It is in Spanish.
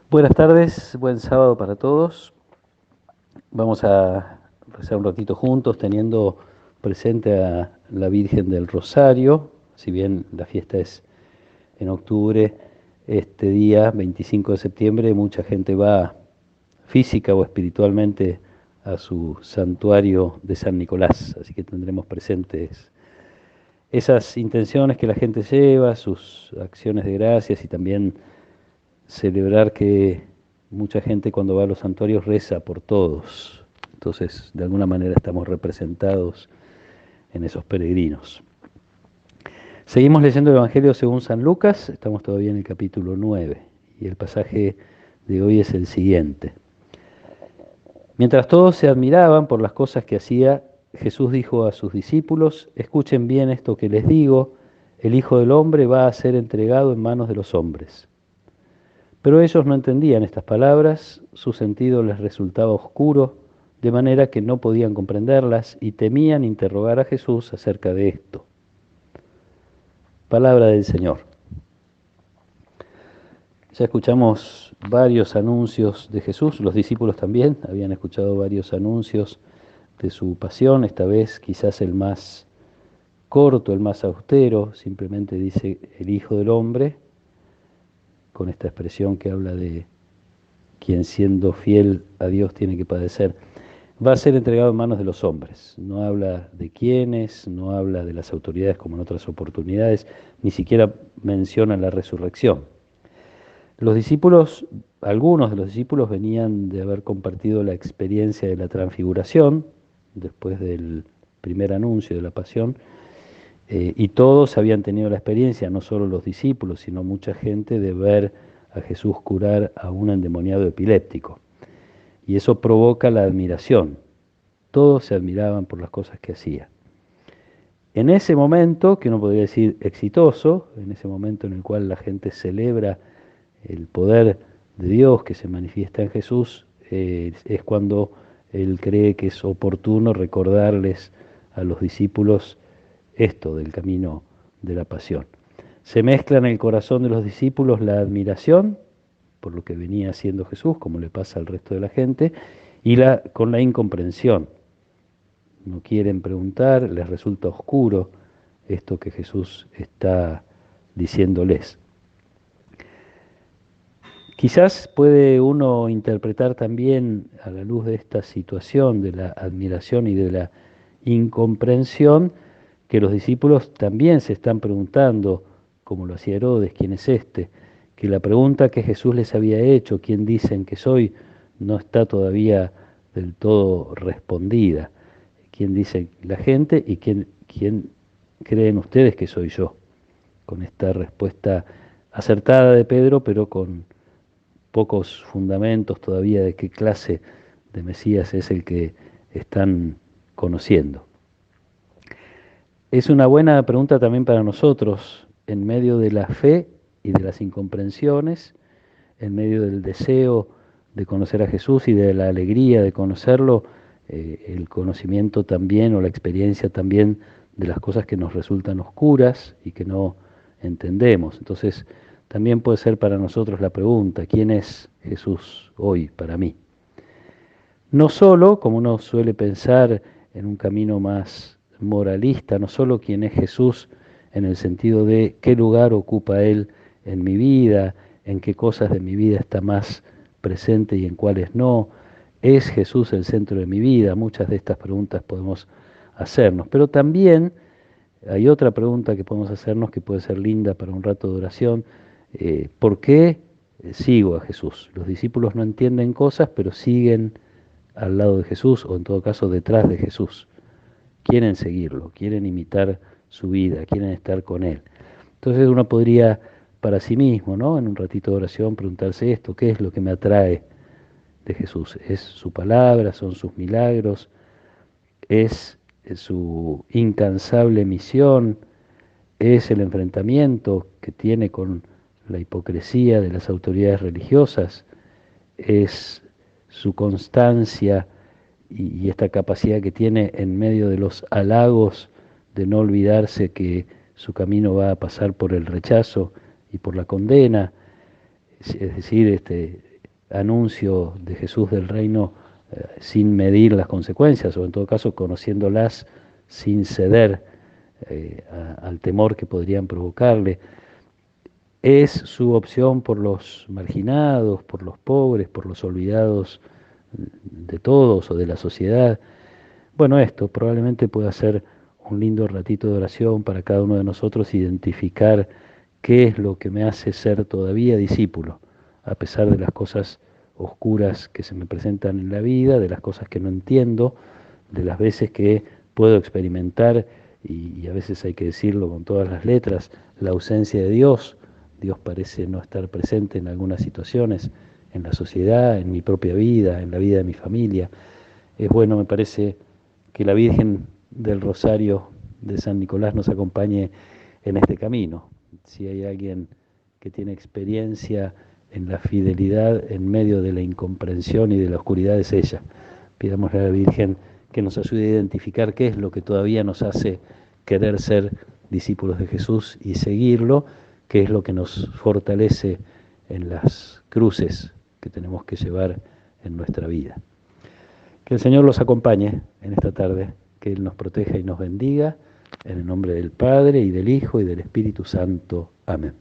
Buenas tardes, buen sábado para todos. Vamos a rezar un ratito juntos teniendo presente a la Virgen del Rosario. Si bien la fiesta es en octubre, este día, 25 de septiembre, mucha gente va física o espiritualmente a su santuario de San Nicolás. Así que tendremos presentes esas intenciones que la gente lleva, sus acciones de gracias y también celebrar que mucha gente cuando va a los santuarios reza por todos. Entonces, de alguna manera estamos representados en esos peregrinos. Seguimos leyendo el Evangelio según San Lucas, estamos todavía en el capítulo 9 y el pasaje de hoy es el siguiente. Mientras todos se admiraban por las cosas que hacía, Jesús dijo a sus discípulos: escuchen bien esto que les digo, el Hijo del Hombre va a ser entregado en manos de los hombres. Pero ellos no entendían estas palabras, su sentido les resultaba oscuro, de manera que no podían comprenderlas y temían interrogar a Jesús acerca de esto. Palabra del Señor. Ya escuchamos varios anuncios de Jesús, los discípulos también habían escuchado varios anuncios de su pasión, esta vez quizás el más corto, el más austero, simplemente dice el Hijo del Hombre, con esta expresión que habla de quien siendo fiel a Dios tiene que padecer. Va a ser entregado en manos de los hombres. No habla de quiénes, no habla de las autoridades como en otras oportunidades, ni siquiera menciona la resurrección. Los discípulos, algunos de los discípulos venían de haber compartido la experiencia de la transfiguración, después del primer anuncio de la pasión, y todos habían tenido la experiencia, no solo los discípulos, sino mucha gente, de ver a Jesús curar a un endemoniado epiléptico. Y eso provoca la admiración. Todos se admiraban por las cosas que hacía. En ese momento, que uno podría decir exitoso, en ese momento en el cual la gente celebra el poder de Dios que se manifiesta en Jesús, es cuando él cree que es oportuno recordarles a los discípulos esto del camino de la pasión. Se mezcla en el corazón de los discípulos la admiración por lo que venía haciendo Jesús, como le pasa al resto de la gente, y con la incomprensión. No quieren preguntar, les resulta oscuro esto que Jesús está diciéndoles. Quizás puede uno interpretar también, a la luz de esta situación de la admiración y de la incomprensión, que los discípulos también se están preguntando, como lo hacía Herodes, ¿quién es este? Que la pregunta que Jesús les había hecho, ¿quién dicen que soy?, no está todavía del todo respondida. ¿Quién dice la gente y quién creen ustedes que soy yo? Con esta respuesta acertada de Pedro, pero con pocos fundamentos todavía de qué clase de Mesías es el que están conociendo. Es una buena pregunta también para nosotros, en medio de la fe y de las incomprensiones, en medio del deseo de conocer a Jesús y de la alegría de conocerlo, el conocimiento también o la experiencia también de las cosas que nos resultan oscuras y que no entendemos. Entonces, también puede ser para nosotros la pregunta: ¿quién es Jesús hoy para mí? No solo, como uno suele pensar en un camino más moralista, no solo quién es Jesús en el sentido de qué lugar ocupa Él en mi vida, en qué cosas de mi vida está más presente y en cuáles no. ¿Es Jesús el centro de mi vida? Muchas de estas preguntas podemos hacernos, pero también hay otra pregunta que podemos hacernos que puede ser linda para un rato de oración. ¿Por qué sigo a Jesús? Los discípulos no entienden cosas, pero siguen al lado de Jesús, o en todo caso detrás de Jesús. Quieren seguirlo, quieren imitar su vida, quieren estar con Él. Entonces uno podría para sí mismo, ¿no?, en un ratito de oración, preguntarse esto: ¿qué es lo que me atrae de Jesús? ¿Es su palabra? ¿Son sus milagros? ¿Es su incansable misión? ¿Es el enfrentamiento que tiene con la hipocresía de las autoridades religiosas? ¿Es su constancia y esta capacidad que tiene en medio de los halagos de no olvidarse que su camino va a pasar por el rechazo y por la condena? Es decir, anuncio de Jesús del reino sin medir las consecuencias, o en todo caso conociéndolas sin ceder al temor que podrían provocarle. Es su opción por los marginados, por los pobres, por los olvidados de todos o de la sociedad. Bueno, esto probablemente pueda ser un lindo ratito de oración para cada uno de nosotros, identificar qué es lo que me hace ser todavía discípulo, a pesar de las cosas oscuras que se me presentan en la vida, de las cosas que no entiendo, de las veces que puedo experimentar, y a veces hay que decirlo con todas las letras, la ausencia de Dios. Dios parece no estar presente en algunas situaciones, en la sociedad, en mi propia vida, en la vida de mi familia. Es bueno, me parece, que la Virgen del Rosario de San Nicolás nos acompañe en este camino. Si hay alguien que tiene experiencia en la fidelidad en medio de la incomprensión y de la oscuridad, es ella. Pidámosle a la Virgen que nos ayude a identificar qué es lo que todavía nos hace querer ser discípulos de Jesús y seguirlo, qué es lo que nos fortalece en las cruces que tenemos que llevar en nuestra vida. Que el Señor los acompañe en esta tarde, que Él nos proteja y nos bendiga, en el nombre del Padre, y del Hijo, y del Espíritu Santo. Amén.